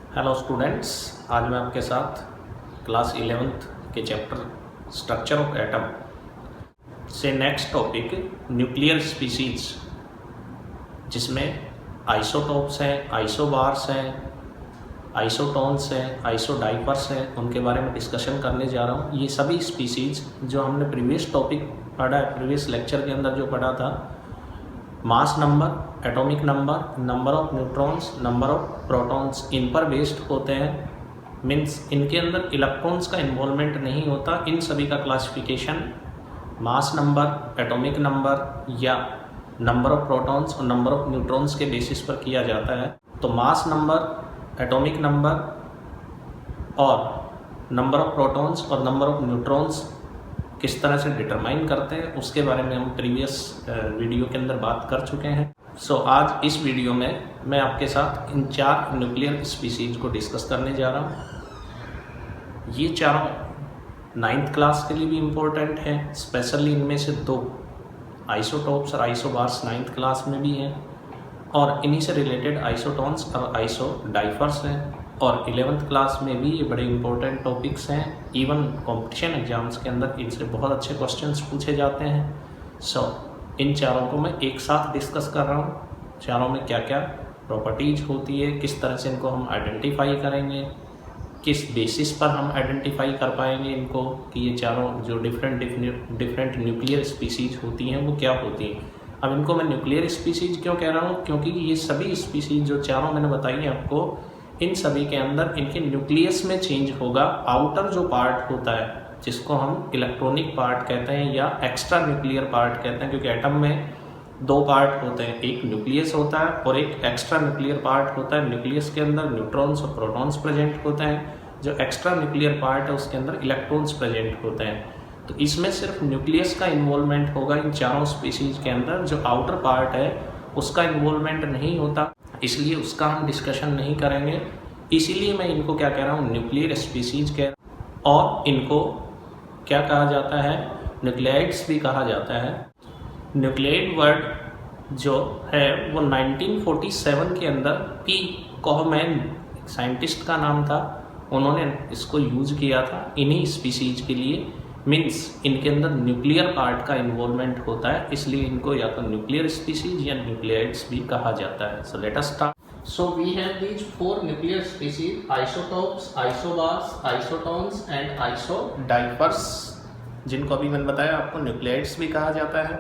Hello students, आज मैं आपके साथ क्लास 11th के चैप्टर स्ट्रक्चर ऑफ एटम से नेक्स्ट टॉपिक न्यूक्लियर स्पीसीज, जिसमें आइसोटोप्स हैं, आइसोबार्स हैं, आइसोटोन्स हैं, आइसोडाइपर्स हैं, उनके बारे में डिस्कशन करने जा रहा हूँ। ये सभी स्पीसीज जो हमने प्रीवियस टॉपिक पढ़ा है, प्रीवियस लेक्चर के अंदर जो पढ़ा था, mass number, atomic number, number of neutrons, number of protons, इन पर बेस्ड होते हैं। मीन्स इनके अंदर इलेक्ट्रॉन्स का इन्वॉल्वमेंट नहीं होता। इन सभी का क्लासिफिकेशन मास नंबर, एटॉमिक नंबर या नंबर ऑफ प्रोटॉन्स और नंबर ऑफ न्यूट्रॉन्स के बेसिस पर किया जाता है। तो मास नंबर, एटॉमिक नंबर और नंबर ऑफ प्रोटॉन्स और नंबर ऑफ न्यूट्रॉन्स किस तरह से डिटरमाइन करते हैं, उसके बारे में हम प्रीवियस वीडियो के अंदर बात कर चुके हैं। आज इस वीडियो में मैं आपके साथ इन 4 न्यूक्लियर स्पीसीज को डिस्कस करने जा रहा हूँ। ये चारों 9th क्लास के लिए भी इम्पोर्टेंट हैं। स्पेशली इनमें से 2 आइसोटोप्स और आइसोबार्स 9th क्लास में भी हैं, और इन्हीं से रिलेटेड आइसोटोन्स और आइसोडाइपर्स हैं। और 11th क्लास में भी ये बड़े इंपॉर्टेंट टॉपिक्स हैं। इवन कंपटीशन एग्जाम्स के अंदर इनसे बहुत अच्छे क्वेश्चंस पूछे जाते हैं। इन चारों को मैं एक साथ डिस्कस कर रहा हूँ। चारों में क्या क्या प्रॉपर्टीज होती है, किस तरह से इनको हम आइडेंटिफाई करेंगे, किस बेसिस पर हम आइडेंटिफाई कर पाएंगे इनको कि ये चारों जो डिफरेंट न्यूक्लियर स्पीसीज होती हैं वो क्या होती हैं। अब इनको मैं न्यूक्लियर स्पीसीज क्यों कह रहा हूँ, क्योंकि ये सभी स्पीसीज जो चारों मैंने बताई हैं आपको, इन सभी के अंदर इनके न्यूक्लियस में चेंज होगा। आउटर जो पार्ट होता है, जिसको हम इलेक्ट्रॉनिक पार्ट कहते हैं या एक्स्ट्रा न्यूक्लियर पार्ट कहते हैं, क्योंकि एटम में 2 पार्ट होते हैं, एक न्यूक्लियस होता है और एक एक्स्ट्रा न्यूक्लियर पार्ट होता है। न्यूक्लियस के अंदर न्यूट्रॉन्स और प्रोटॉन्स प्रेजेंट होते हैं, जो एक्स्ट्रा न्यूक्लियर पार्ट है उसके अंदर इलेक्ट्रॉन्स प्रेजेंट होते हैं। तो इसमें सिर्फ न्यूक्लियस का इन्वॉल्वमेंट होगा इन चारों स्पीसीज के अंदर। जो आउटर पार्ट है उसका इन्वॉल्वमेंट नहीं होता, इसलिए उसका हम डिस्कशन नहीं करेंगे। इसीलिए मैं इनको क्या कह रहा हूँ, न्यूक्लियर स्पीसीज कह रहा हूँ। और इनको क्या कहा जाता है, न्यूक्लियाइड्स भी कहा जाता है। न्यूक्लियाइड वर्ड जो है वो 1947 के अंदर पी कोहमैन साइंटिस्ट का नाम था, उन्होंने इसको यूज किया था इन्हीं स्पीसीज के लिए। मीन्स इनके अंदर न्यूक्लियर पार्ट का इन्वॉल्वमेंट होता है, इसलिए इनको या तो न्यूक्लियर स्पीसीज या न्यूक्लियाइड्स भी कहा जाता है। So let us start. So we have these 4 nuclear species: isotopes, isobars, isotons and isodiapers, जिनको अभी मैंने बताया आपको न्यूक्लियाइड्स भी कहा जाता है।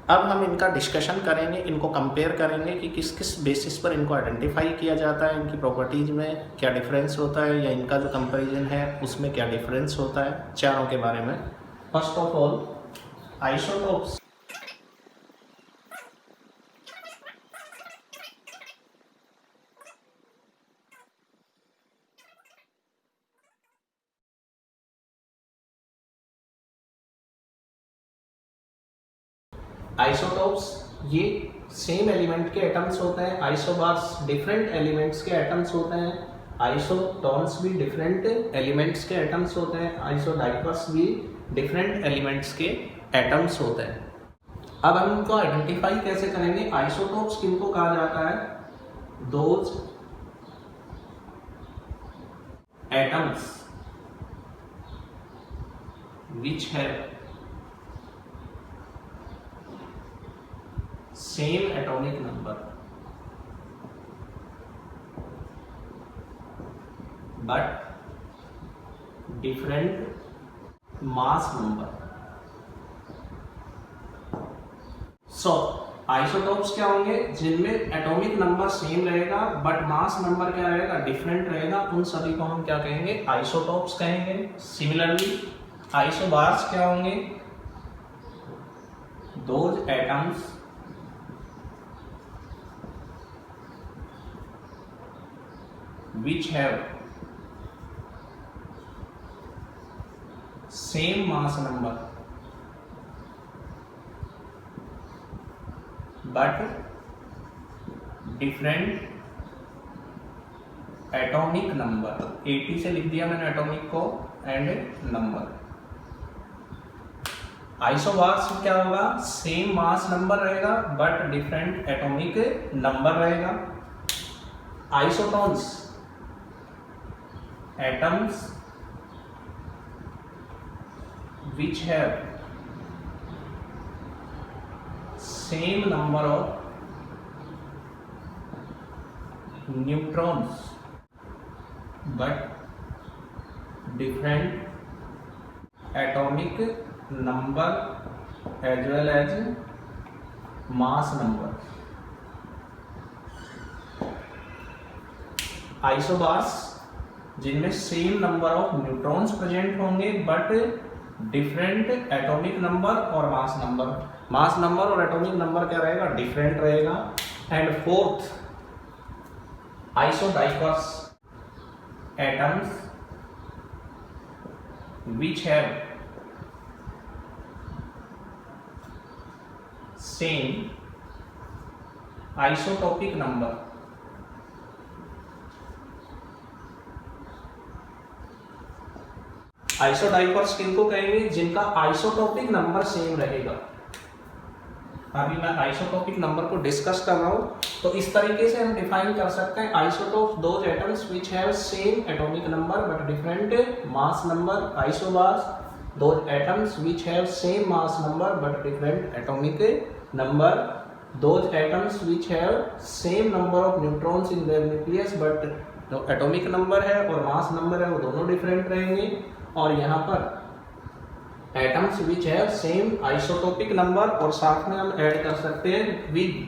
अब हम इनका डिस्कशन करेंगे, इनको कंपेयर करेंगे कि किस किस बेसिस पर इनको आइडेंटिफाई किया जाता है, इनकी प्रॉपर्टीज में क्या डिफरेंस होता है, या इनका जो कंपैरिजन है उसमें क्या डिफरेंस होता है, चारों के बारे में। First of all isotopes. Isotopes ये सेम एलिमेंट के एटम्स होते हैं, आइसोबार्स डिफरेंट एलिमेंट्स के एटम्स होते हैं, आइसोटोन्स भी डिफरेंट एलिमेंट्स के एटम्स होते हैं, आइसोडाइपर्स भी डिफरेंट एलिमेंट्स के एटम्स होते हैं। अब हम इनको आइडेंटिफाई कैसे करेंगे। आइसोटोप्स किनको कहा जाता है, those atoms which have same atomic number but different mass number। Isotopes क्या होंगे, जिनमें एटॉमिक नंबर सेम रहेगा बट मास नंबर क्या रहेगा, डिफरेंट रहेगा। उन सभी को हम क्या कहेंगे, आइसोटोप्स कहेंगे। सिमिलरली आइसोबार्स क्या होंगे, those atoms which have same mass number but different atomic number। 80 से लिख दिया मैंने एटॉमिक को एंड नंबर। आइसोबार्स क्या होगा, सेम मास नंबर रहेगा बट डिफरेंट एटॉमिक नंबर रहेगा। Isotones atoms which have same number of neutrons but different atomic number as well as mass number. Isobars जिनमें same number of neutrons present होंगे but different atomic number और mass number और atomic number क्या रहेगा, different रहेगा. And fourth, isodiaphers atoms which have same isotopic number. Isodiaphers किनको कहेंगे, जिनका आइसोटोपिक नंबर सेम रहेगा. अभी मैं आइसोटोपिक नंबर को डिस्कस कर रहा हूं, तो इस तरीके से हम डिफाइन कर सकते हैं isotope those atoms which have same atomic number but different mass number. Isobars those atoms which have same mass number but different atomic number. Those atoms which have same number of neutrons in their nucleus but जो atomic number है और mass number है वो दोनों different रहेंगे. और यहाँ पर atoms which have same isotopic number और साथ में हम ऐड कर सकते हैं with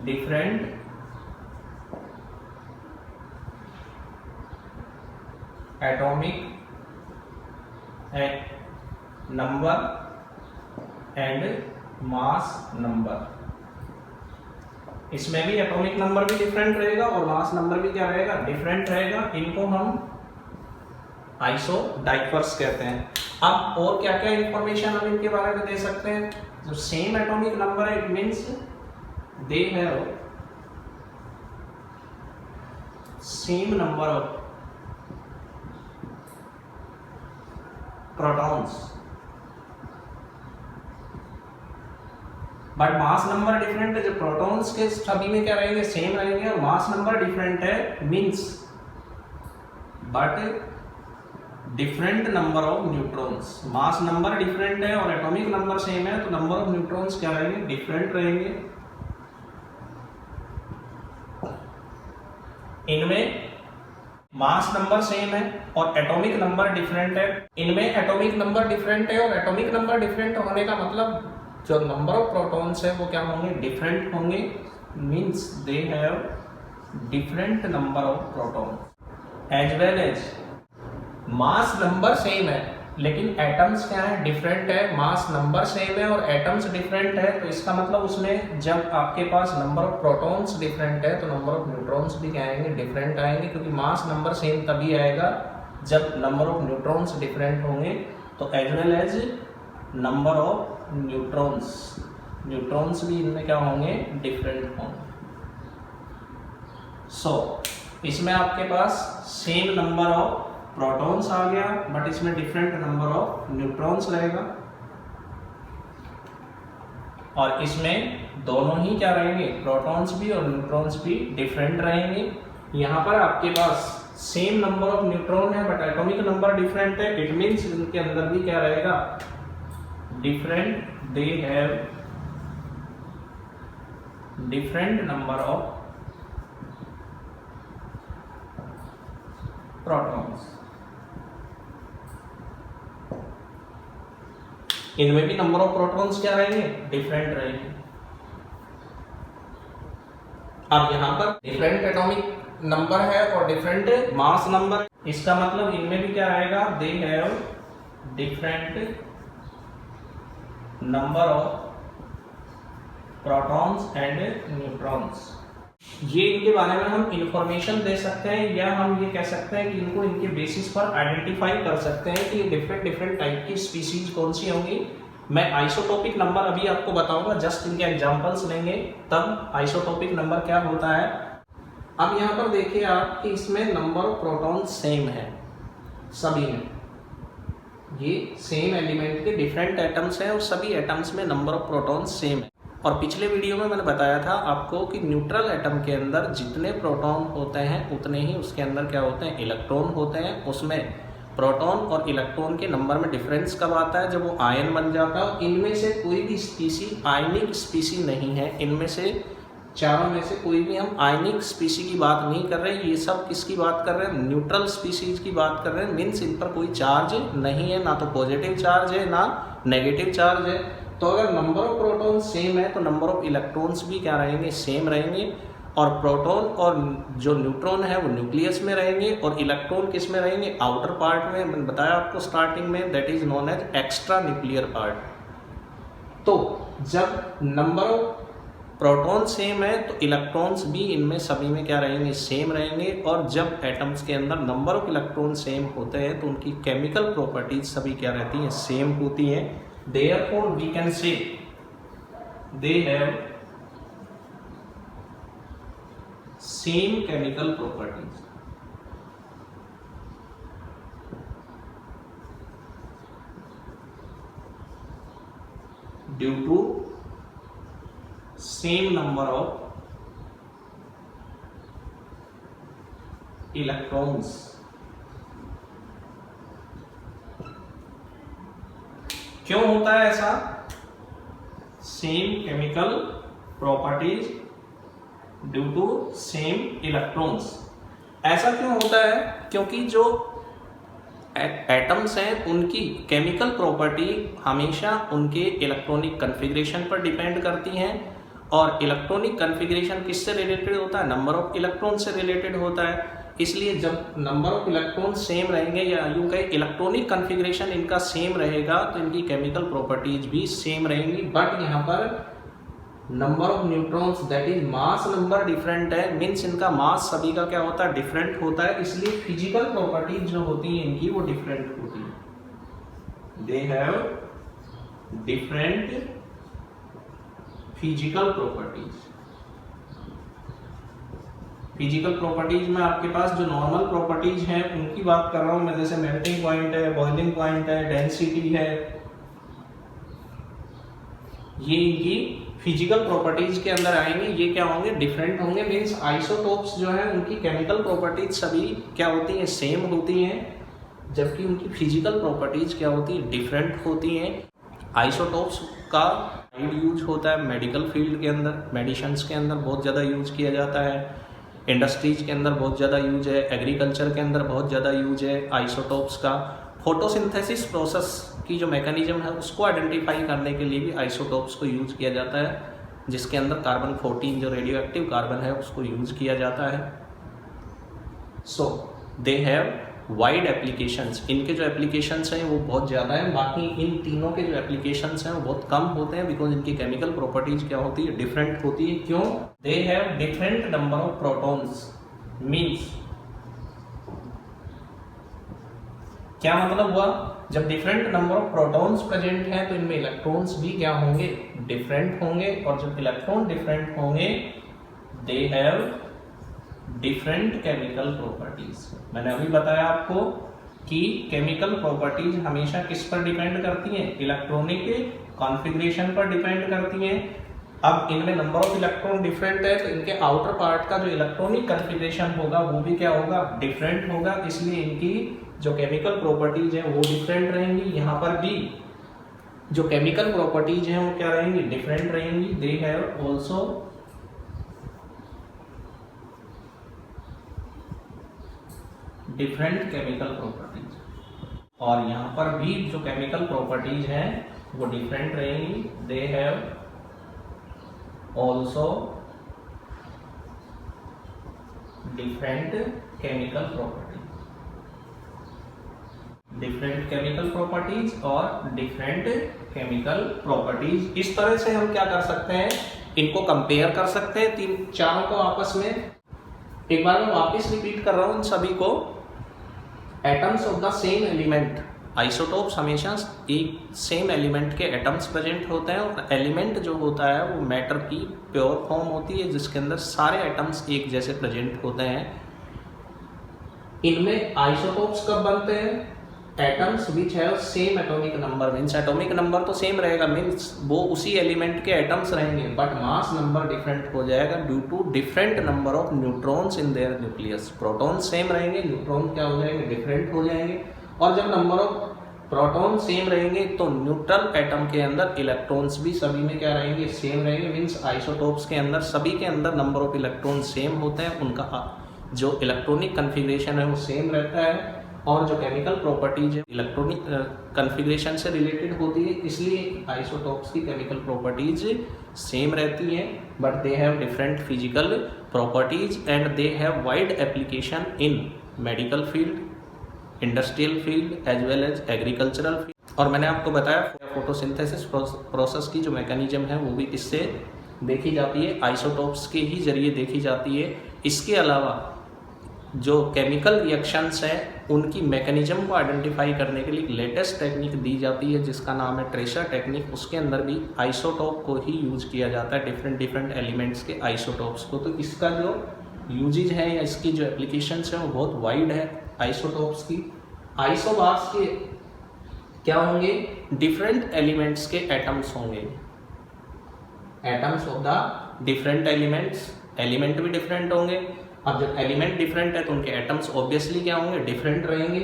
different atomic number and mass number. इसमें भी एटॉमिक नंबर भी डिफरेंट रहेगा और मास नंबर भी क्या रहेगा, डिफरेंट रहेगा. इनको हम आइसोडाइवर्स कहते हैं. अब और क्या क्या इंफॉर्मेशन हम इनके बारे में दे सकते हैं. जो सेम एटॉमिक नंबर है, it means they have same number of protons but mass number different है. जो प्रोटॉन्स के सभी में क्या रहेंगे, सेम रहेंगे और मास नंबर डिफरेंट है means but different number of neutrons. Mass number different है और एटॉमिक नंबर सेम है, तो नंबर ऑफ न्यूट्रॉन्स क्या रहेंगे, डिफरेंट रहेंगे. इनमें मास नंबर सेम है और एटॉमिक नंबर डिफरेंट है. इनमें एटॉमिक नंबर डिफरेंट है और एटॉमिक नंबर डिफरेंट होने का मतलब जो नंबर ऑफ प्रोटॉन्स है वो क्या होंगे, डिफरेंट होंगे. Means they have different number of proton as well as mass number same है लेकिन एटम्स क्या है, डिफरेंट है. मास नंबर सेम है और एटम्स डिफरेंट है, तो इसका मतलब उसमें जब आपके पास नंबर ऑफ प्रोटॉन्स डिफरेंट है तो नंबर ऑफ न्यूट्रॉन्स भी क्या आएंगे, डिफरेंट आएंगे. क्योंकि मास नंबर सेम तभी आएगा जब नंबर ऑफ न्यूट्रॉन्स डिफरेंट होंगे. तो as well as number of neutrons भी इनमें क्या होंगे, डिफरेंट होंगे. सो इसमें आपके पास सेम नंबर ऑफ प्रोटॉन्स आ गया बट इसमें डिफरेंट नंबर ऑफ न्यूट्रॉन्स रहेगा. और इसमें दोनों ही क्या रहेंगे, प्रोटॉन्स भी और न्यूट्रॉन्स भी डिफरेंट रहेंगे. यहाँ पर आपके पास सेम नंबर ऑफ न्यूट्रॉन है बट एटॉमिक नंबर डिफरेंट है. इट मीन्स इनके अंदर भी क्या रहेगा, different. They have different number of protons. इनमें भी नंबर ऑफ प्रोटॉन्स क्या रहेंगे, डिफरेंट रहेंगे. अब यहां पर डिफरेंट एटॉमिक नंबर है और डिफरेंट मास नंबर. इसका मतलब इनमें भी क्या रहेगा, दे have different number of protons and neutrons. ये इनके बारे में हम इंफॉर्मेशन दे सकते हैं या हम ये कह सकते हैं कि इनको इनके बेसिस पर आइडेंटिफाई कर सकते हैं कि ये डिफरेंट टाइप की स्पीसीज कौन सी होंगी. मैं आइसोटोपिक नंबर अभी आपको बताऊंगा, जस्ट इनके एग्जांपल्स लेंगे तब आइसोटोपिक नंबर क्या होता है. अब यहाँ पर देखिए आप कि इसमें नंबर ऑफ प्रोटॉन सेम है सभी में. ये सेम एलिमेंट के डिफरेंट एटम्स हैं और सभी एटम्स में नंबर ऑफ प्रोटॉन सेम है. और पिछले वीडियो में मैंने बताया था आपको कि न्यूट्रल एटम के अंदर जितने प्रोटॉन होते हैं उतने ही उसके अंदर क्या होते हैं, इलेक्ट्रॉन होते हैं। उसमें प्रोटॉन और इलेक्ट्रॉन के नंबर में डिफरेंस कब आता है, जब वो आयन बन जाता है। इनमें से कोई भी स्पीसी आयनिक स्पीसी नहीं है, इनमें से चारों में से कोई भी हम आयनिक स्पीसी की बात नहीं कर रहे हैं। ये सब किसकी बात कर रहे हैं, न्यूट्रल स्पीसीज की बात कर रहे हैं। मीन्स इन पर कोई चार्ज नहीं है, ना तो पॉजिटिव चार्ज है ना नेगेटिव चार्ज है। तो अगर नंबर ऑफ प्रोटॉन सेम है तो नंबर ऑफ इलेक्ट्रॉन्स भी क्या रहेंगे, सेम रहेंगे। और प्रोटॉन और जो न्यूट्रॉन है वो न्यूक्लियस में रहेंगे और इलेक्ट्रॉन किस में रहेंगे, आउटर पार्ट में। मैंने बताया आपको स्टार्टिंग में, that is known as extra nuclear part. तो जब नंबर ऑफ प्रोटॉन सेम है तो इलेक्ट्रॉन्स भी इनमें सभी में क्या रहेंगे, सेम रहेंगे। और जब एटम्स के अंदर नंबर ऑफ इलेक्ट्रॉन सेम होते हैं तो उनकी केमिकल प्रॉपर्टीज सभी क्या रहती हैं, सेम होती हैं। Therefore we can say they have same chemical properties. Due to same number of electrons। क्यों होता है ऐसा, same chemical properties due to same electrons. ऐसा क्यों होता है, क्योंकि जो एटम्स हैं उनकी केमिकल प्रॉपर्टी हमेशा उनके इलेक्ट्रॉनिक कन्फिग्रेशन पर डिपेंड करती हैं। और इलेक्ट्रॉनिक कन्फिग्रेशन किससे रिलेटेड होता है, नंबर ऑफ इलेक्ट्रॉन से रिलेटेड होता है। इसलिए जब नंबर ऑफ इलेक्ट्रॉन सेम रहेंगे या यूं कहें इलेक्ट्रॉनिक कन्फिग्रेशन इनका सेम रहेगा तो इनकी केमिकल प्रॉपर्टीज भी सेम रहेंगी। बट यहाँ पर number of neutrons that is mass number different है। मीन्स इनका मास सभी का क्या होता है, डिफरेंट होता है। इसलिए फिजिकल प्रॉपर्टीज जो होती है इनकी वो डिफरेंट होती है। दे have different physical properties. Physical properties में आपके पास जो नॉर्मल प्रॉपर्टीज हैं उनकी बात कर रहा हूं मैं, जैसे मेल्टिंग पॉइंट है, बॉइलिंग पॉइंट है, डेंसिटी है। ये इनकी फिजिकल प्रॉपर्टीज के अंदर आएंगे। ये क्या होंगे, डिफरेंट होंगे। मीन्स आइसोटोप्स जो है उनकी केमिकल प्रॉपर्टीज सभी क्या होती हैं, सेम होती हैं, जबकि उनकी फिजिकल प्रॉपर्टीज क्या होती है, डिफरेंट होती हैं। आइसोटोप्स का यूज होता है मेडिकल फील्ड के अंदर, मेडिसिन्स के अंदर बहुत ज़्यादा यूज किया जाता है, इंडस्ट्रीज के अंदर बहुत ज़्यादा यूज है, एग्रीकल्चर के अंदर बहुत ज़्यादा यूज है आइसोटोप्स का। फोटोसिंथेसिस प्रोसेस की जो मैकेनिज्म है उसको आइडेंटिफाई करने के लिए भी आइसोटोप्स को यूज किया जाता है, जिसके अंदर कार्बन 14 जो रेडियो एक्टिव कार्बन है उसको यूज किया जाता है। सो दे हैव वाइड एप्लीकेशंस। इनके जो एप्लीकेशंस हैं वो बहुत ज़्यादा हैं, बाकी इन तीनों के जो एप्लीकेशंस हैं वो बहुत कम होते हैं, बिकॉज इनकी केमिकल प्रॉपर्टीज क्या होती है, डिफरेंट होती है। क्यों, दे have different number of protons. Means क्या मतलब हुआ, जब different number of protons present हैं तो इनमें इलेक्ट्रॉन्स भी क्या होंगे, डिफरेंट होंगे। और जब इलेक्ट्रॉन डिफरेंट होंगे दे हैव डिफरेंट केमिकल प्रॉपर्टीज। मैंने अभी बताया आपको कि केमिकल प्रॉपर्टीज हमेशा किस पर डिपेंड करती हैं, इलेक्ट्रॉनिक कॉन्फ़िगरेशन पर डिपेंड करती हैं। अब इनमें नंबर ऑफ इलेक्ट्रॉन डिफरेंट है तो इनके आउटर पार्ट का जो इलेक्ट्रॉनिक कॉन्फ़िगरेशन होगा वो भी क्या होगा, डिफरेंट होगा। इसलिए इनकी जो केमिकल प्रॉपर्टीज हैं वो डिफरेंट रहेंगी। यहाँ पर भी जो केमिकल प्रॉपर्टीज हैं वो क्या रहेंगी, डिफरेंट रहेंगी। They have also different chemical properties. और यहाँ पर भी जो केमिकल प्रॉपर्टीज हैं वो डिफरेंट रहेंगी। They have also different chemical properties. Different chemical properties और डिफरेंट केमिकल प्रॉपर्टीज। इस तरह से हम क्या कर सकते हैं, इनको कंपेयर कर सकते हैं तीन चारों को आपस में। एक बार मैं वापस रिपीट कर रहा हूं इन सभी को। Atoms of the same element, isotopes हमेशा एक सेम एलिमेंट के एटम्स प्रेजेंट होते हैं। और एलिमेंट जो होता है वो मैटर की प्योर फॉर्म होती है जिसके अंदर सारे एटम्स एक जैसे प्रेजेंट होते हैं। इनमें आइसोटोप्स कब बनते हैं, atoms which have same atomic number, means atomic number तो सेम रहेगा, मीन्स वो उसी एलिमेंट के एटम्स रहेंगे, बट मास नंबर डिफरेंट हो जाएगा due to different number of neutrons in their nucleus. Proton same रहेंगे, न्यूट्रॉन क्या हो जाएंगे, डिफरेंट हो जाएंगे। और जब नंबर ऑफ प्रोटॉन सेम रहेंगे तो न्यूट्रल एटम के अंदर इलेक्ट्रॉन्स भी सभी में क्या रहेंगे, सेम रहेंगे। मीन्स आइसोटोप्स के अंदर सभी के अंदर नंबर ऑफ इलेक्ट्रॉन सेम होते हैं, उनका जो इलेक्ट्रॉनिक कन्फिग्रेशन है वो सेम रहता है, और जो केमिकल प्रॉपर्टीज है इलेक्ट्रॉनिक कन्फिग्रेशन से रिलेटेड होती है, इसलिए आइसोटोप्स की केमिकल प्रॉपर्टीज सेम रहती हैं, but they have different physical properties and they have wide application in medical field, industrial field as well as agricultural field. और मैंने आपको बताया फोटोसिंथेसिस प्रोसेस की जो मैकेनिज्म है वो भी इससे देखी जाती है, आइसोटोप्स के ही जरिए देखी जाती है। इसके अलावा जो केमिकल रिएक्शंस हैं उनकी मैकेनिज्म को आइडेंटिफाई करने के लिए लेटेस्ट टेक्निक दी जाती है जिसका नाम है ट्रेसर टेक्निक। उसके अंदर भी आइसोटोप को ही यूज किया जाता है, डिफरेंट एलिमेंट्स के आइसोटोप्स को। तो इसका जो यूजेज है या इसकी जो एप्लीकेशंस है वो बहुत वाइड है आइसोटोप्स की। आइसोबार्स के क्या होंगे, डिफरेंट एलिमेंट्स के एटम्स होंगे, atoms of the different elements, element भी डिफरेंट होंगे। अब जब एलिमेंट डिफरेंट है तो उनके एटम्स ऑब्वियसली क्या होंगे, डिफरेंट रहेंगे।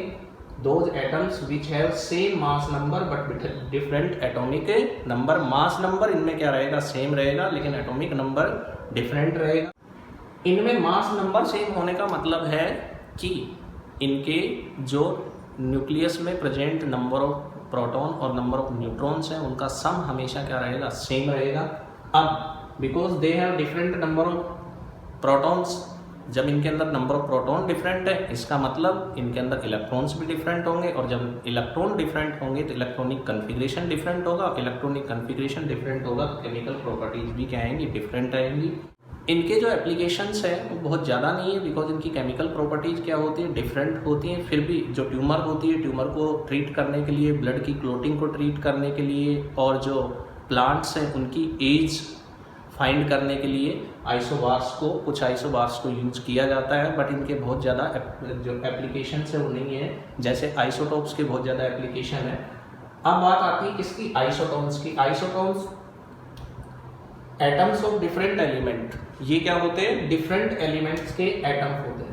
Those atoms which have same mass number but different atomic number. Mass number इनमें क्या रहेगा, सेम रहेगा, लेकिन एटॉमिक नंबर डिफरेंट रहेगा। इनमें मास नंबर सेम होने का मतलब है कि इनके जो न्यूक्लियस में प्रेजेंट नंबर ऑफ प्रोटॉन और नंबर ऑफ न्यूट्रॉन्स हैं उनका सम हमेशा क्या रहेगा, सेम रहेगा। अब because they have different number of protons, जब इनके अंदर नंबर ऑफ प्रोटॉन डिफरेंट है इसका मतलब इनके अंदर इलेक्ट्रॉन्स भी डिफरेंट होंगे, और जब इलेक्ट्रॉन डिफरेंट होंगे तो इलेक्ट्रॉनिक कन्फिग्रेशन डिफरेंट होगा, इलेक्ट्रॉनिक कन्फिग्रेशन डिफरेंट होगा तो केमिकल प्रॉपर्टीज भी क्या आएंगी, डिफरेंट आएंगी। इनके जो एप्लीकेशंस है वो बहुत ज़्यादा नहीं है, बिकॉज इनकी केमिकल प्रॉपर्टीज क्या होती है, डिफरेंट होती हैं। फिर भी जो ट्यूमर होती है, ट्यूमर को ट्रीट करने के लिए, ब्लड की क्लोटिंग को ट्रीट करने के लिए, और जो प्लांट्स हैं उनकी एज फाइंड करने के लिए कुछ आइसोबार्स को यूज किया जाता है, बट इनके बहुत ज़्यादा जो एप्लीकेशन है वो नहीं है, जैसे आइसोटोप्स के बहुत ज़्यादा एप्लीकेशन है। अब बात आती है किसकी, आइसोटोन्स की। Isotones atoms of different element, ये क्या होते हैं, डिफरेंट एलिमेंट्स के एटम होते हैं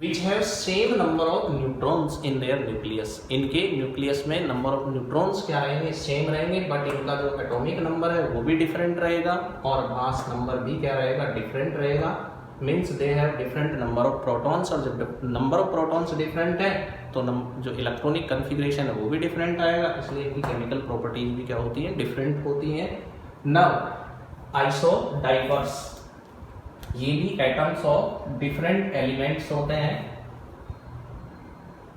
which have same number of neutrons in their nucleus. इनके न्यूक्लियस में नंबर ऑफ न्यूट्रॉन्स क्या रहेंगे, सेम रहेंगे, बट इनका जो एटॉमिक नंबर है वो भी डिफरेंट रहेगा, और मास नंबर भी क्या रहेगा, डिफरेंट रहेगा। Means they have different number of protons, और जब नंबर ऑफ प्रोटॉन्स डिफरेंट है तो जो इलेक्ट्रॉनिक कन्फिग्रेशन है वो भी डिफरेंट आएगा, इसलिए इनकी केमिकल प्रॉपर्टीज भी क्या होती हैं, डिफरेंट होती हैं। नाउ आइसोडाइवर्स, ये भी एटम्स ऑफ डिफरेंट एलिमेंट्स होते हैं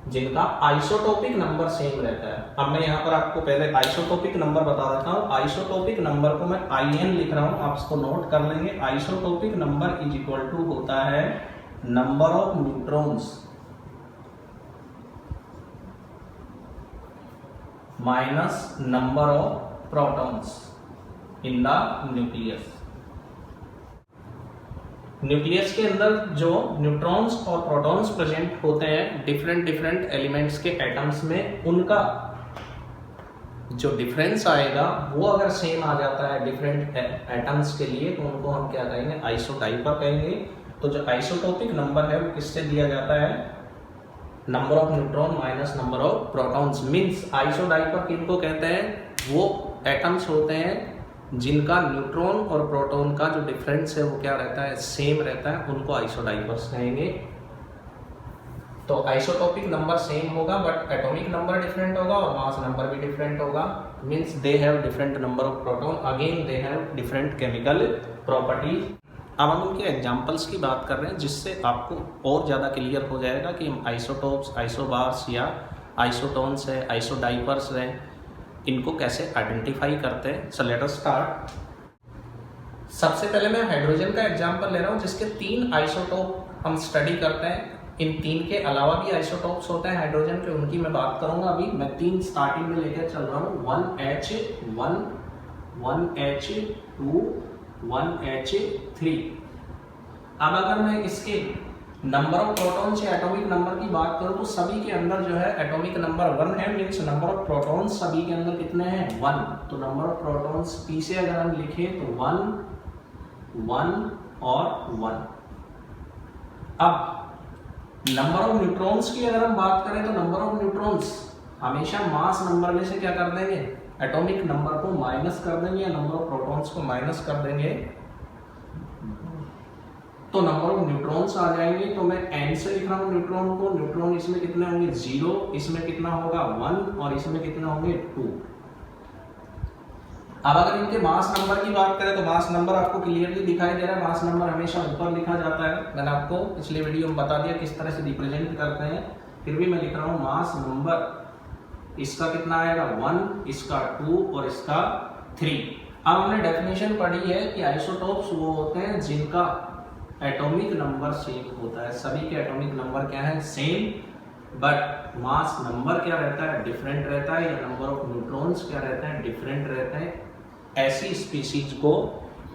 जिनका आइसोटोपिक नंबर सेम रहता है। अब मैं यहाँ पर आपको पहले आइसोटोपिक नंबर बता देता हूँ। आइसोटोपिक नंबर को मैं IN लिख रहा हूँ, आप इसको नोट कर लेंगे। Isotopic number is equal to होता है number of neutrons minus number of protons in the nucleus. Nucleus के अंदर जो न्यूट्रॉन्स और प्रोटॉन्स प्रेजेंट होते हैं डिफरेंट एलिमेंट्स के एटम्स में, उनका जो डिफरेंस आएगा वो अगर सेम आ जाता है डिफरेंट एटम्स के लिए तो उनको हम क्या कहेंगे, आइसोडाइपर कहेंगे। तो जो आइसोटोपिक नंबर है वो किससे दिया जाता है, number of neutron minus number of protons. Means isodiapher किनको कहते हैं, वो एटम्स होते हैं जिनका न्यूट्रॉन और प्रोटॉन का जो डिफरेंस है वो क्या रहता है, सेम रहता है, उनको आइसोडाइवर्स कहेंगे। तो आइसोटोपिक नंबर सेम होगा बट एटॉमिक नंबर डिफरेंट होगा और मास नंबर भी डिफरेंट होगा। Means they have different number of proton, again they have different chemical properties. अब हम उनके एग्जांपल्स की बात कर रहे हैं जिससे आपको और ज़्यादा क्लियर हो जाएगा कि हम आइसोटोप्स, आइसोबार्स या आइसोटोन्स है, आइसोडाइवर्स है, इनको कैसे आइडेंटिफाई करते हैं। So let us start. सबसे पहले मैं हाइड्रोजन का एग्जांपल ले रहा हूँ जिसके 3 आइसोटोप हम स्टडी करते हैं। इन 3 के अलावा भी आइसोटोप्स होते हैं हाइड्रोजन के, उनकी मैं बात करूंगा। अभी मैं 3 स्टार्टिंग में लेकर चल रहा हूँ, 1H1, 1H2, 1H3। अब अगर मैं इसके नंबर ऑफ प्रोटॉन्स या एटॉमिक नंबर की बात करो तो सभी के अंदर जो है एटॉमिक नंबर 1 है, मीन्स नंबर ऑफ प्रोटॉन्स सभी के अंदर कितने हैं 1। तो नंबर ऑफ प्रोटॉन्स पी से अगर हम लिखें तो 1 1 और 1। अब नंबर ऑफ न्यूट्रॉन्स की अगर हम बात करें तो नंबर ऑफ न्यूट्रॉन्स हमेशा मास नंबर में से क्या कर देंगे, एटॉमिक नंबर को माइनस कर देंगे या नंबर ऑफ प्रोटॉन्स को माइनस कर देंगे तो नंबर ऑफ न्यूट्रॉन्स आ जाएंगे। तो मैं n से लिख रहा हूं न्यूट्रॉन को, न्यूट्रॉन इसमें कितने होंगे 0, इसमें कितना होगा 1 और इसमें कितना होंगे 2। अब अगर इनके मास नंबर की बात करें तो मास नंबर आपको क्लियरली दिखाई दे रहा है, मास नंबर हमेशा ऊपर लिखा जाता है। मैंने आपको पिछले वीडियो में बता दिया किस तरह से रिप्रेजेंट करते हैं, फिर भी मैं लिख रहा हूं मास नंबर इसका कितना आएगा 1, इसका 2 और इसका 3। अब हमने डेफिनेशन पढ़ी है कि आइसोटोप्स वो होते हैं जिनका एटॉमिक नंबर सेम होता है। सभी के एटॉमिक नंबर क्या है सेम, बट मास नंबर क्या रहता है डिफरेंट रहता है, या नंबर ऑफ न्यूट्रॉन्स क्या रहता है डिफरेंट रहते हैं। ऐसी स्पीसीज को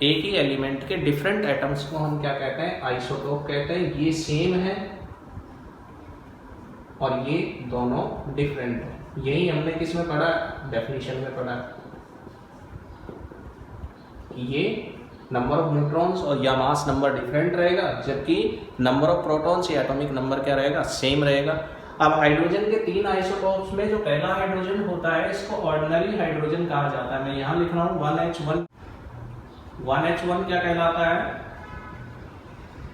एक ही एलिमेंट के डिफरेंट एटम्स को हम क्या कहते हैं आइसोटोप कहते हैं। ये सेम है और ये दोनों डिफरेंट है। यही हमने किस में पढ़ा, डेफिनेशन में पढ़ा। ये नंबर ऑफ न्यूट्रॉन्स और या मास नंबर डिफरेंट रहेगा, जबकि नंबर ऑफ प्रोटॉन्स या एटॉमिक नंबर क्या रहेगा सेम रहेगा। अब हाइड्रोजन के 3 आइसोटोप्स में जो पहला हाइड्रोजन होता है इसको ऑर्डिनरी हाइड्रोजन कहा जाता है। मैं यहां लिख रहा हूं 1H1। 1H1 क्या कहलाता है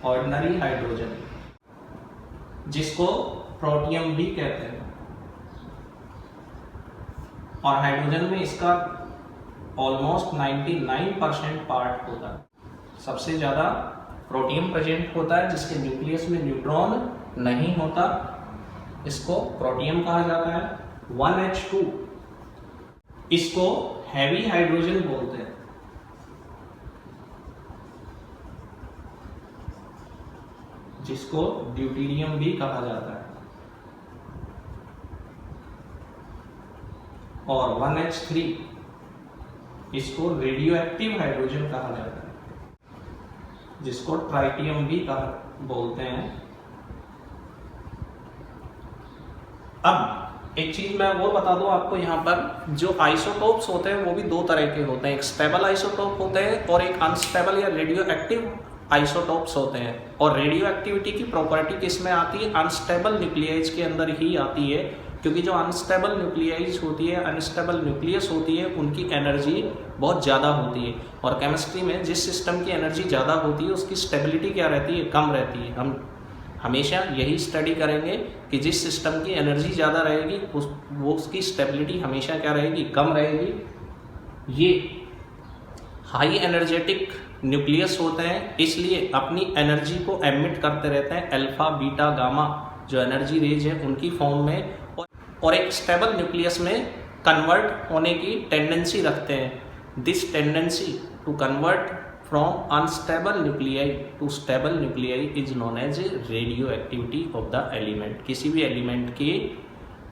ऑर्डिनरी हाइड्रोजन, जिसको प्रोटियम भी कहते हैं। और हाइड्रोजन में इसका ऑलमोस्ट 99% पार्ट होता है। सबसे ज्यादा प्रोटियम प्रेजेंट होता है जिसके न्यूक्लियस में न्यूट्रॉन नहीं होता, इसको प्रोटियम कहा जाता है। 1H2 इसको हैवी हाइड्रोजन बोलते हैं, जिसको ड्यूटेरियम भी कहा जाता है। और 1H3 इसको रेडियो एक्टिव हाइड्रोजन कहा जाता है, जिसको ट्राइटियम भी बोलते हैं। अब एक चीज मैं वो बता दूं आपको, यहाँ पर जो आइसोटोप्स होते हैं वो भी 2 तरह के होते हैं। एक स्टेबल आइसोटोप होते हैं और एक अनस्टेबल या रेडियो एक्टिव आइसोटोप्स होते हैं। और रेडियो एक्टिविटी की प्रॉपर्टी किस में आती है, अनस्टेबल न्यूक्लियाइज के अंदर ही आती है, क्योंकि जो अनस्टेबल न्यूक्लियाइज होती है, अनस्टेबल न्यूक्लियस होती है, उनकी एनर्जी बहुत ज़्यादा होती है। और केमिस्ट्री में जिस सिस्टम की एनर्जी ज़्यादा होती है उसकी स्टेबिलिटी क्या रहती है, कम रहती है। हम हमेशा यही स्टडी करेंगे कि जिस सिस्टम की एनर्जी ज़्यादा रहेगी वो उसकी स्टेबिलिटी हमेशा क्या रहेगी, कम रहेगी। ये हाई एनर्जेटिक न्यूक्लियस होते हैं, इसलिए अपनी एनर्जी को एमिट करते रहते हैं अल्फा बीटा गामा जो एनर्जी रेंज है उनकी फॉर्म में, और एक स्टेबल न्यूक्लियस में कन्वर्ट होने की टेंडेंसी रखते हैं। This tendency to convert from unstable nuclei to stable nuclei is known as radioactivity of the element. किसी भी एलिमेंट के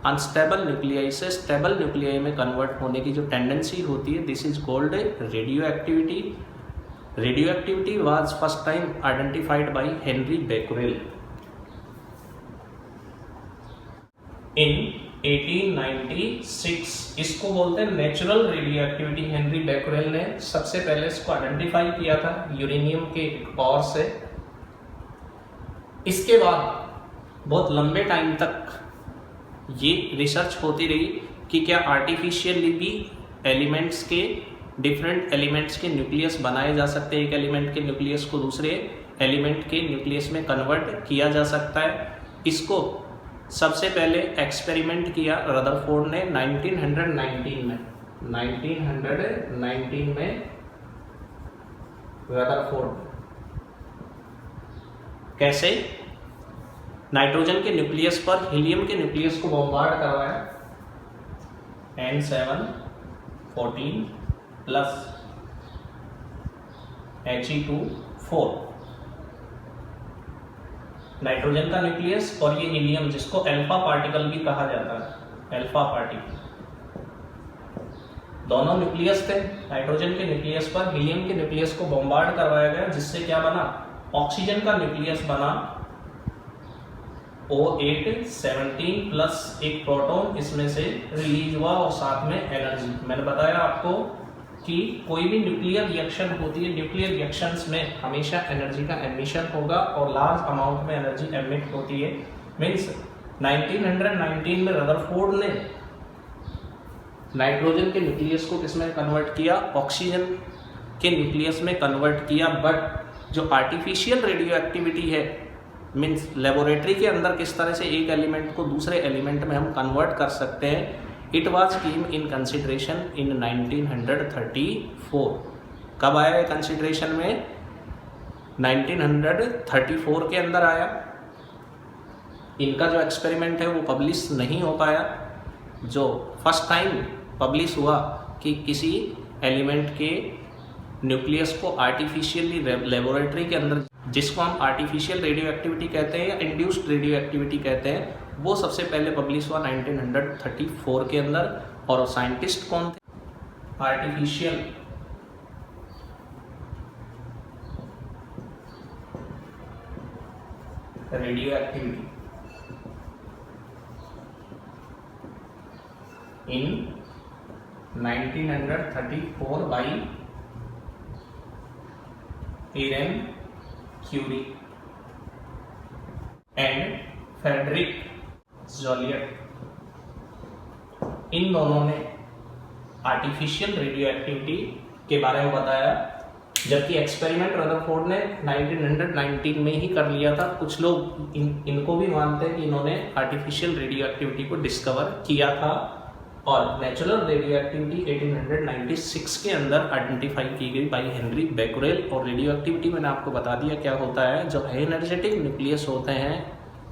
अनस्टेबल न्यूक्लियाई से स्टेबल न्यूक्लियाई में कन्वर्ट होने की जो टेंडेंसी होती है, this is called radioactivity. Radioactivity was first time identified by Henri Becquerel in 1896। इसको बोलते हैं natural radioactivity. Henri Becquerel ने सबसे पहले इसको आइडेंटिफाई किया था यूरेनियम के पावर से। इसके बाद बहुत लंबे टाइम तक ये रिसर्च होती रही कि क्या आर्टिफिशियली भी एलिमेंट्स के डिफरेंट एलिमेंट्स के न्यूक्लियस बनाए जा सकते हैं, एक एलिमेंट के न्यूक्लियस को दूसरे एलिमेंट के न्यूक्लियस में कन्वर्ट किया जा सकता है। इसको सबसे पहले एक्सपेरिमेंट किया रदरफोर्ड ने 1919 में रदरफोर्ड। कैसे, नाइट्रोजन के न्यूक्लियस पर हीलियम के न्यूक्लियस को बॉम्बार्ड करवाया, N714 प्लस He2 नाइट्रोजन का न्यूक्लियस, और ये हीलियम जिसको अल्फा पार्टिकल भी कहा जाता है, अल्फा पार्टिकल। दोनों न्यूक्लियस थे, नाइट्रोजन के न्यूक्लियस पर हीलियम के न्यूक्लियस को बॉम्बार्ड करवाया गया, जिससे क्या बना, ऑक्सीजन का न्यूक्लियस बना। O8 17 प्लस एक प्रोटॉन इसमें से रिलीज हुआ और साथ में एनर्जी। मैंने बताया आपको कि कोई भी न्यूक्लियर रिएक्शन होती है, न्यूक्लियर रिएक्शंस में हमेशा एनर्जी का एमिशन होगा और लार्ज अमाउंट में एनर्जी एमिट होती है। मीन्स 1919 में रदरफोर्ड ने नाइट्रोजन के न्यूक्लियस को किसमें कन्वर्ट किया, ऑक्सीजन के न्यूक्लियस में कन्वर्ट किया। बट जो आर्टिफिशियल रेडियो एक्टिविटी है, मीन्स लेबोरेटरी के अंदर किस तरह से एक एलिमेंट को दूसरे एलिमेंट में हम कन्वर्ट कर सकते हैं, it was came in consideration in 1934। कब आया ये कंसिडरेशन में? 1934 के अंदर आया। इनका जो एक्सपेरिमेंट है वो पब्लिश नहीं हो पाया। जो फर्स्ट टाइम पब्लिश हुआ कि किसी एलिमेंट के न्यूक्लियस को आर्टिफिशियली लेबोरेटरी के अंदर, जिसको हम आर्टिफिशियल रेडियो एक्टिविटी कहते हैं या इंड्यूस्ड रेडियो एक्टिविटी कहते हैं, वो सबसे पहले पब्लिश हुआ 1934 के अंदर। और साइंटिस्ट कौन थे? Artificial radioactivity in 1934 by Irene Curie and Frederic Joliot. इन दोनों ने आर्टिफिशियल रेडियो एक्टिविटी के बारे में बताया, जबकि एक्सपेरिमेंट रदरफोर्ड ने 1919 में ही कर लिया था। कुछ लोग इनको भी मानते हैं कि इन्होंने आर्टिफिशियल रेडियो एक्टिविटी को डिस्कवर किया था। और नेचुरल रेडियो एक्टिविटी 1896 के अंदर आइडेंटिफाई की गई बाई हेनरी बेकरेल। और रेडियो एक्टिविटी मैंने आपको बता दिया क्या होता है। जो एनर्जेटिक न्यूक्लियस होते हैं,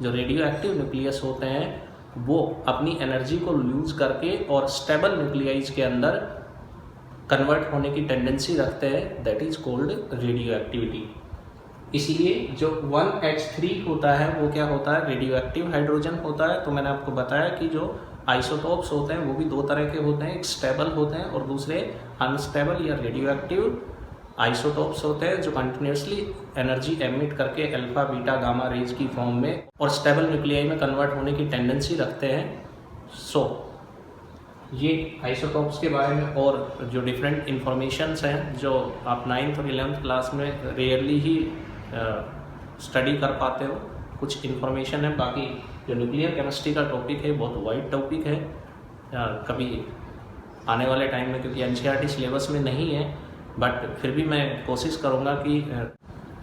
जो रेडियो एक्टिव न्यूक्लियस होते हैं, वो अपनी एनर्जी को लूज करके और स्टेबल न्यूक्लियाइज के अंदर कन्वर्ट होने की टेंडेंसी रखते हैं। That is called radio activity. इसलिए जो 1H3 होता है वो क्या होता है? रेडियो एक्टिव हाइड्रोजन होता है। तो मैंने आपको बताया कि जो आइसोटोप्स होते हैं वो भी दो तरह के होते हैं, एक स्टेबल होते हैं और दूसरे अनस्टेबल या रेडियो एक्टिव आइसोटोप्स होते हैं, जो कंटिन्यूसली एनर्जी एमिट करके अल्फा बीटा गामा रेज की फॉर्म में और स्टेबल न्यूक्लियाई में कन्वर्ट होने की टेंडेंसी रखते हैं। सो ये आइसोटोप्स के बारे में और जो डिफरेंट इंफॉर्मेशंस हैं जो आप 9th और 11th क्लास में रेयरली ही स्टडी कर पाते हो, कुछ इन्फॉर्मेशन है। बाकी जो न्यूक्लियर केमिस्ट्री का टॉपिक है बहुत वाइड टॉपिक है। कभी आने वाले टाइम में, क्योंकि NCERT सिलेबस में नहीं है, बट फिर भी मैं कोशिश करूँगा कि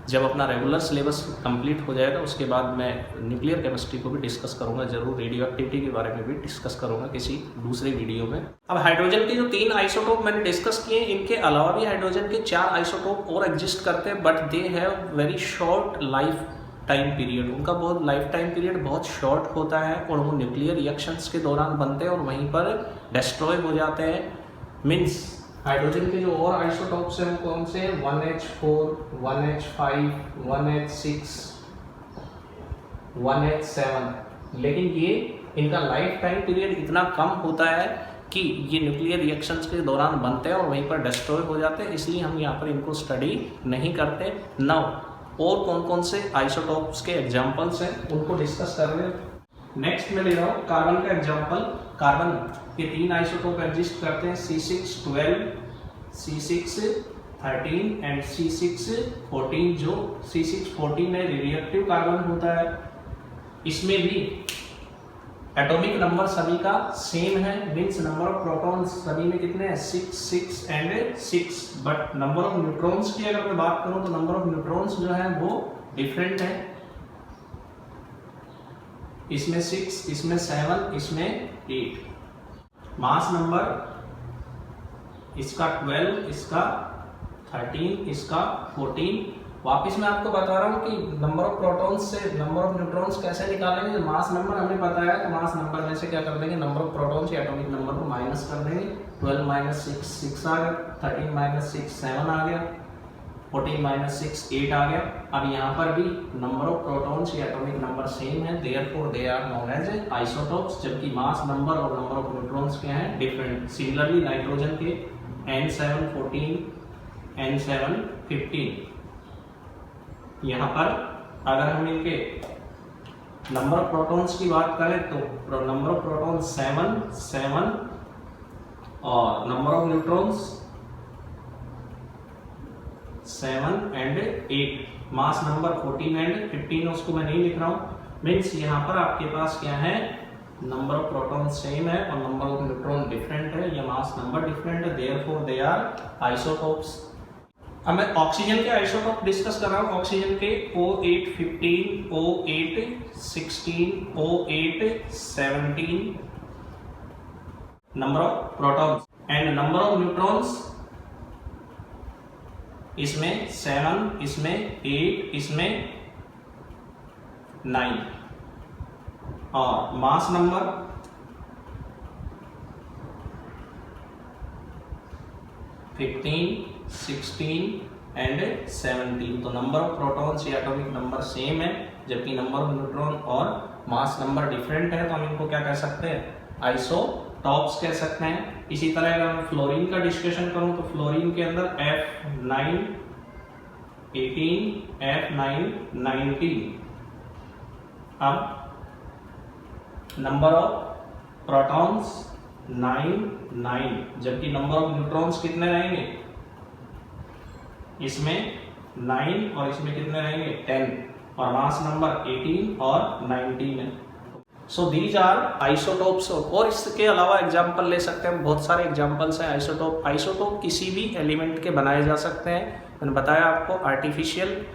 जब अपना रेगुलर सिलेबस कंप्लीट हो जाएगा उसके बाद मैं न्यूक्लियर केमिस्ट्री को भी डिस्कस करूँगा। जरूर रेडियो एक्टिविटी के बारे में भी डिस्कस करूँगा किसी दूसरे वीडियो में। अब हाइड्रोजन के जो 3 आइसोटोप मैंने डिस्कस किए, इनके अलावा भी हाइड्रोजन के 4 आइसोटोप और एग्जिस्ट करते हैं, but they have very short life time period. उनका बहुत लाइफ टाइम पीरियड बहुत शॉर्ट होता है और वो न्यूक्लियर रिएक्शंस के दौरान बनते हैं और वहीं पर डिस्ट्रॉय हो जाते हैं। मीन्स हाइड्रोजन के जो और आइसोटोप्स हैं वो कौन से हैं? 1H4, 1H5, 1H6, 1H7। लेकिन ये इनका लाइफ टाइम पीरियड इतना कम होता है कि ये न्यूक्लियर रिएक्शंस के दौरान बनते हैं और वहीं पर डिस्ट्रॉय हो जाते हैं, इसलिए हम यहाँ पर इनको स्टडी नहीं करते। नाउ और कौन कौन से आइसोटोप्स के एग्जाम्पल्स हैं उनको डिस्कस कर रहे हैं। नेक्स्ट में ले रहा हूँ कार्बन का एग्जाम्पल। कार्बन के 3 आइसोटोप एग्जिस्ट करते हैं, C612, C613 एंड C614। जो C614 है रेडियोएक्टिव कार्बन होता है। इसमें भी एटॉमिक नंबर सभी का सेम है, मीन्स नंबर ऑफ प्रोटॉन्स सभी में कितने हैं? 6, 6 and 6। But number of neutrons की अगर मैं बात करूं तो नंबर ऑफ न्यूट्रॉन्स जो है वो डिफरेंट है। इसमें 6, इसमें 7, इसमें 8। मास नंबर इसका 12, इसका 13, इसका 14। वापिस मैं आपको बता रहा हूँ कि नंबर ऑफ प्रोटॉन्स से नंबर ऑफ न्यूट्रॉन्स कैसे निकालेंगे। मास नंबर हमें पता है तो मास नंबर में से क्या कर देंगे? नंबर ऑफ प्रोटॉन्स या एटॉमिक नंबर को माइनस कर देंगे। 12 - 6 6 आ गया, 13 - 6 7 आ गया, 14 - 6 8 आ गया। अब यहाँ पर भी नंबर ऑफ प्रोटॉन्स या एटॉमिक नंबर सेम है, therefore they are known as isotopes, जबकि मास नंबर और नंबर ऑफ न्यूट्रॉन्स क्या है? डिफरेंट। सिमिलरली नाइट्रोजन के N7 14, N7 15। यहाँ पर अगर हम इनके नंबर ऑफ प्रोटॉन्स की बात करें तो नंबर ऑफ प्रोटॉन 7 और number of neutrons 7 and 8, mass number 14 and 15, उसको मैं नहीं लिख रहा हूँ। मीन्स यहाँ पर आपके पास क्या है, नंबर ऑफ प्रोटॉन सेम है और नंबर ऑफ न्यूट्रॉन डिफरेंट है, या मास नंबर डिफरेंट है, देयरफॉर दे आर आइसोटोप्स। अब मैं ऑक्सीजन के आइसोटोप डिस्कस कर रहा हूँ। ऑक्सीजन के O8 15, O8 16, O8 17 number of protons and number of neutrons, इसमें 7, इसमें 8, इसमें 9 और मास नंबर 15, 16 एंड 17। तो नंबर ऑफ प्रोटॉन्स या एटॉमिक नंबर सेम है, जबकि नंबर ऑफ न्यूट्रॉन और मास नंबर डिफरेंट है, तो हम इनको क्या कह सकते हैं, आइसोटॉप्स कह सकते हैं। इसी तरह अगर मैं फ्लोरीन का डिस्कशन करूं तो फ्लोरीन के अंदर F9 18, F9 19। अब नंबर ऑफ प्रोटॉन्स 9, जबकि नंबर ऑफ न्यूट्रॉन्स कितने रहेंगे, इसमें 9 और इसमें कितने रहेंगे 10, और मास नंबर 18 और 19 है। So these are isotopes. और इसके अलावा एग्जाम्पल ले सकते हैं, बहुत सारे एग्जाम्पल्स हैं आइसोटोप। आइसोटोप किसी भी एलिमेंट के बनाए जा सकते हैं। मैंने बताया आपको आर्टिफिशियल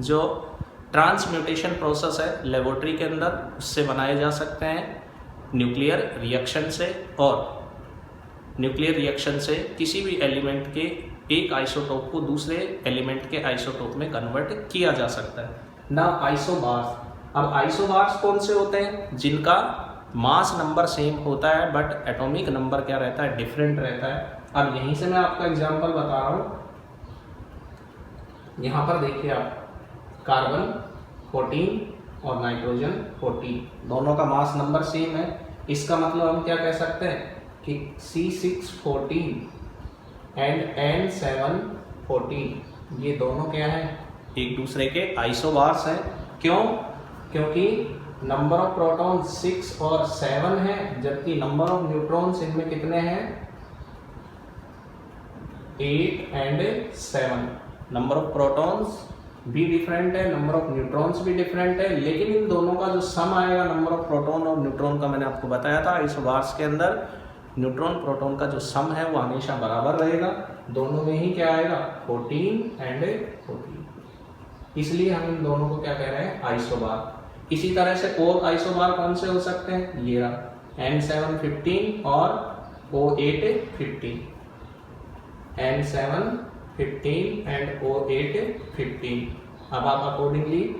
जो ट्रांसम्यूटेशन प्रोसेस है लेबोरेटरी के अंदर, उससे बनाए जा सकते हैं, न्यूक्लियर रिएक्शन से, और न्यूक्लियर रिएक्शन से किसी भी एलिमेंट के एक आइसोटोप को दूसरे एलिमेंट के आइसोटोप में कन्वर्ट किया जा सकता है ना। आइसोबार्स, अब आइसोबार्स कौन से होते हैं, जिनका मास नंबर सेम होता है बट एटॉमिक नंबर क्या रहता है, डिफरेंट रहता है। अब यहीं से मैं आपको एग्जांपल बता रहा हूँ। यहाँ पर देखिए आप, कार्बन 14 और नाइट्रोजन 14, दोनों का मास नंबर सेम है। इसका मतलब हम क्या कह सकते हैं कि C614 एंड N714 ये दोनों क्या है, एक दूसरे के आइसोबार्स हैं। क्यों? क्योंकि नंबर ऑफ प्रोटॉन 6 और 7 है, जबकि नंबर ऑफ न्यूट्रॉन्स इनमें कितने हैं, 8 एंड 7। नंबर ऑफ प्रोटॉन्स भी डिफरेंट है, नंबर ऑफ न्यूट्रॉन्स भी डिफरेंट है, लेकिन इन दोनों का जो सम आएगा नंबर ऑफ प्रोटॉन और न्यूट्रॉन का, मैंने आपको बताया था आइसोबार्स के अंदर न्यूट्रॉन प्रोटॉन का जो सम है वो हमेशा बराबर रहेगा। दोनों में ही क्या आएगा, 14 एंड 14। इसलिए हम इन दोनों को क्या कह रहे हैं, आइसोबार। इसी तरह से और आइसोबार कौन से हो सकते हैं, ये रहा N715 और O8 15, N715 एंड O8 15। अब आप अकॉर्डिंगली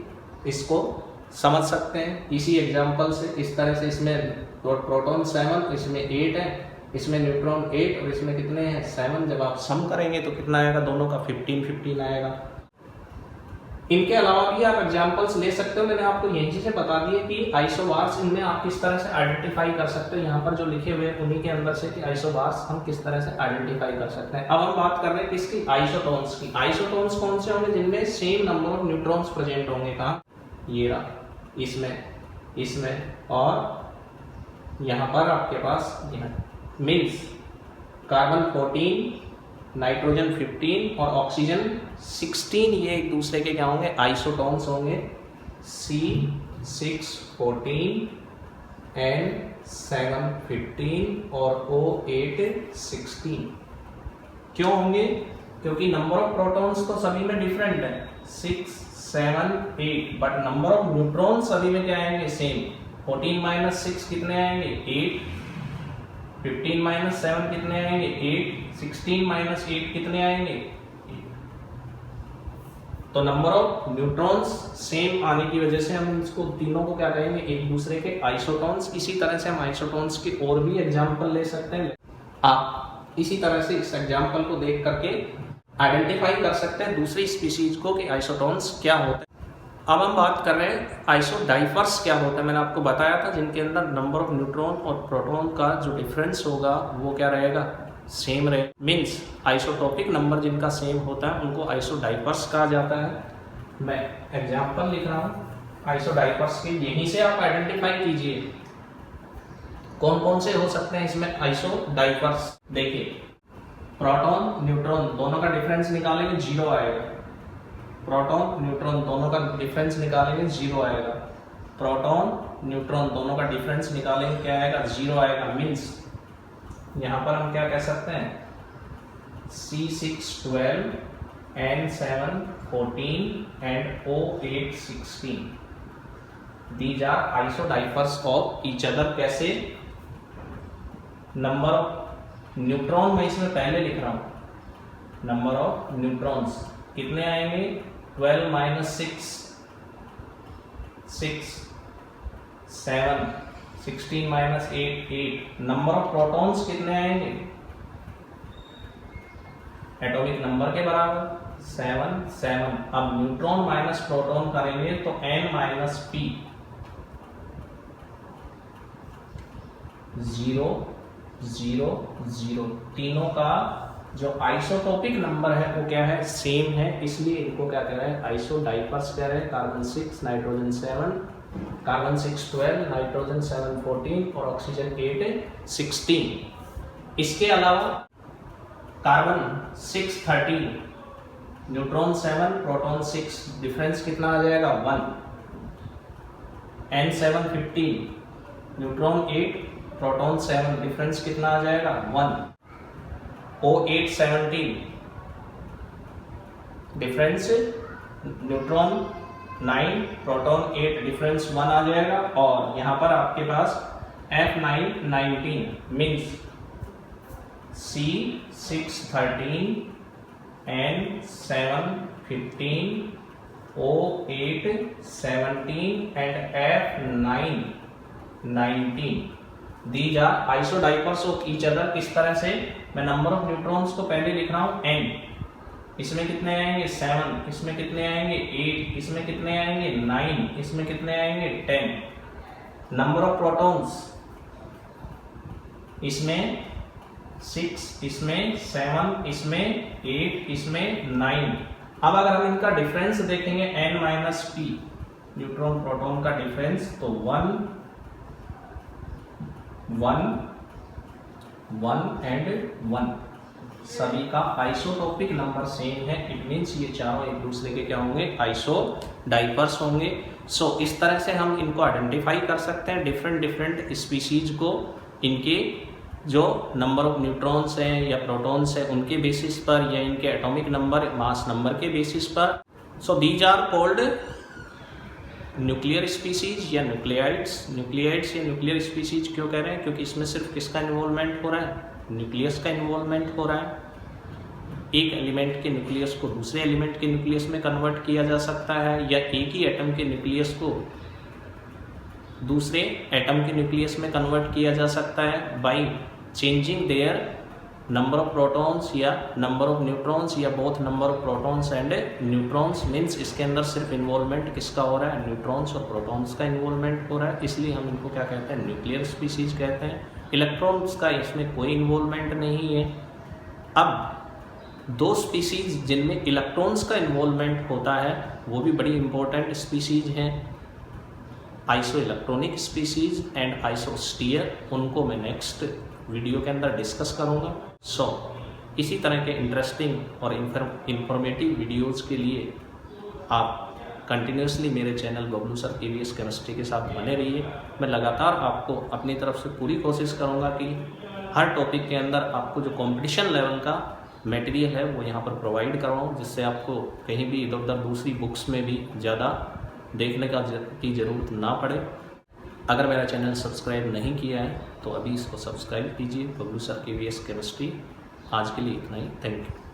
इसको समझ सकते हैं इसी एग्जांपल से। इस तरह से इसमें प्रोटॉन 7, इसमें 8 है, इसमें न्यूट्रॉन 8 और इसमें कितने हैं 7। जब आप सम करेंगे तो कितना आएगा, दोनों का 15 आएगा। इनके अलावा भी आप एग्जांपल्स ले सकते हो। मैंने आपको यही चीजें बता दी है कि आइसोबार्स इनमें आप किस तरह से आइडेंटिफाई कर सकते हो। यहाँ पर जो लिखे हुए हैं उन्हीं के अंदर से कि आइसोबार्स हम किस तरह से आइडेंटिफाई कर सकते हैं। अब हम बात कर रहे हैं किसकी, आइसोटोन्स की। आइसोटोन्स कौन से होंगे, जिनमें same number of neutrons present होंगे। कहाँ, ये रहा, इसमें और यहाँ पर आपके पास मीन्स कार्बन 14, नाइट्रोजन 15 और ऑक्सीजन 16, ये एक दूसरे के क्या होंगे, आइसोटोन्स होंगे। C614 N715 और O8 16 क्यों होंगे, क्योंकि नंबर ऑफ प्रोटॉन्स तो सभी में डिफरेंट है, 6, 7, 8, बट नंबर ऑफ न्यूट्रॉन सभी में क्या आएंगे, सेम। 14 - 6 कितने आएंगे, 8, 15 - 7 कितने आएंगे, 8, 16 - 8 कितने आएंगे, 8। तो नंबर ऑफ न्यूट्रॉन्स सेम आने की वजह से हम इसको तीनों को क्या कहेंगे, एक दूसरे के आइसोटोन्स। इसी तरह से हम आइसोटोन्स की और भी एग्जांपल ले सकते हैं। आप इसी तरह से इस एग्जांपल को देख करके आइडेंटिफाई कर सकते हैं दूसरी स्पीशीज को कि आइसोटोन्स क्या होते हैं। अब हम बात कर रहे हैं आइसोडाइफर्स क्या होता है। मैंने आपको बताया था जिनके अंदर नंबर ऑफ न्यूट्रॉन और प्रोटॉन का जो डिफरेंस होगा वो क्या रहेगा, सेम रहेगा। मीन्स आइसोटोपिक नंबर जिनका सेम होता है उनको आइसोडाइफर्स कहा जाता है। मैं एग्जांपल लिख रहा हूँ आइसोडाइपर्स के यहीं से आप आइडेंटिफाई कीजिए कौन कौन से हो सकते हैं इसमें आइसोडाइपर्स। देखिए प्रोटॉन न्यूट्रॉन दोनों का डिफरेंस निकालेंगे 0 आएगा। प्रोटॉन न्यूट्रॉन दोनों का डिफरेंस निकालेंगे 0 आएगा। प्रोटॉन न्यूट्रॉन दोनों का डिफरेंस निकालेंगे क्या आएगा 0 आएगा। मीन्स यहां पर हम क्या कह सकते हैं C612 N7 14 and O8 16 these are isodipers of each other। कैसे? नंबर ऑफ न्यूट्रॉन मैं इसमें पहले लिख रहा हूं। नंबर ऑफ न्यूट्रॉन्स कितने आएंगे 12 minus 6 6 7 16 minus 8 8। Number of protons कितने आएंगे एटॉमिक नंबर के बराबर 7 7। अब न्यूट्रॉन माइनस प्रोटॉन करेंगे तो n माइनस p 0 0 0। तीनों का जो आइसोटोपिक नंबर है वो क्या है सेम है, इसलिए इनको क्या कह रहे हैं आइसोडाइपर्स कह रहे हैं। कार्बन 6 नाइट्रोजन 7, कार्बन 6 12 नाइट्रोजन 7 14 और ऑक्सीजन 8 16। इसके अलावा कार्बन 6 13 न्यूट्रॉन 7 प्रोटॉन 6 डिफरेंस कितना आ जाएगा 1। N7 15 न्यूट्रॉन 8 प्रोटॉन 7 डिफरेंस कितना आ जाएगा 1। O8 17 difference neutron 9 proton 8 difference 1 आ जाएगा। और यहां पर आपके पास F9 19 means C6 13 N7 15 O8 17 and F9 19 these are isodiaphers of each other. किस तरह से मैं नंबर ऑफ न्यूट्रॉन्स को पहले लिख रहा हूं n, इसमें कितने आएंगे 7, इसमें कितने आएंगे 8, इसमें कितने आएंगे 9, इसमें कितने आएंगे 10। नंबर ऑफ प्रोटॉन्स इसमें 6, इसमें 7, इसमें 8, इसमें 9। अब अगर हम इनका डिफरेंस देखेंगे n minus p neutron proton का डिफरेंस तो 1 1 1 एंड 1 सभी का आइसोटोपिक नंबर सेम है। इट मीन्स ये चारों एक दूसरे के क्या होंगे आइसोडाइपर्स होंगे। सो इस तरह से हम इनको आइडेंटिफाई कर सकते हैं डिफरेंट स्पीशीज को इनके जो नंबर ऑफ न्यूट्रॉन्स हैं या प्रोटॉन्स हैं उनके बेसिस पर या इनके एटॉमिक नंबर मास नंबर के बेसिस पर। So these are called nuclear species या न्यूक्लियाइड्स। न्यूक्लियाइड्स या न्यूक्लियर स्पीसीज क्यों कह रहे हैं क्योंकि इसमें सिर्फ किसका इन्वॉल्वमेंट हो रहा है न्यूक्लियस का इन्वॉल्वमेंट हो रहा है। एक एलिमेंट के न्यूक्लियस को दूसरे एलिमेंट के न्यूक्लियस में कन्वर्ट किया जा सकता है या एक ही एटम के न्यूक्लियस को दूसरे एटम के न्यूक्लियस में कन्वर्ट किया जा सकता है by changing their number of protons या नंबर ऑफ न्यूट्रॉन्स या both number of protons and neutrons. Means इसके अंदर सिर्फ इन्वॉल्वमेंट किसका हो रहा है न्यूट्रॉन्स और प्रोटॉन्स का इन्वॉल्वमेंट हो रहा है, इसलिए हम इनको क्या कहते हैं न्यूक्लियर स्पीसीज कहते हैं। इलेक्ट्रॉन्स का इसमें कोई इन्वॉल्वमेंट नहीं है। अब दो स्पीसीज जिनमें इलेक्ट्रॉन्स का इन्वॉल्वमेंट होता है वो भी बड़ी इंपॉर्टेंट स्पीसीज हैं, आइसो इलेक्ट्रॉनिक स्पीसीज एंड आइसोस्टीयर। उनको मैं नेक्स्ट वीडियो के अंदर डिस्कस करूंगा। सो इसी तरह के इंटरेस्टिंग और इंफॉर्मेटिव वीडियोस के लिए आप कंटिन्यूसली मेरे channel Bablu sir KVS chemistry के साथ बने रहिए। मैं लगातार आपको अपनी तरफ से पूरी कोशिश करूंगा कि हर टॉपिक के अंदर आपको जो कंपटीशन लेवल का मटेरियल है वो यहाँ पर प्रोवाइड करवाऊँ, जिससे आपको कहीं भी इधर उधर दूसरी बुक्स में भी ज़्यादा देखने की ज़रूरत ना पड़े। अगर मेरा चैनल सब्सक्राइब नहीं किया है तो अभी इसको सब्सक्राइब कीजिए, बबलू सर केवीएस केमिस्ट्री। आज के लिए इतना ही, थैंक यू।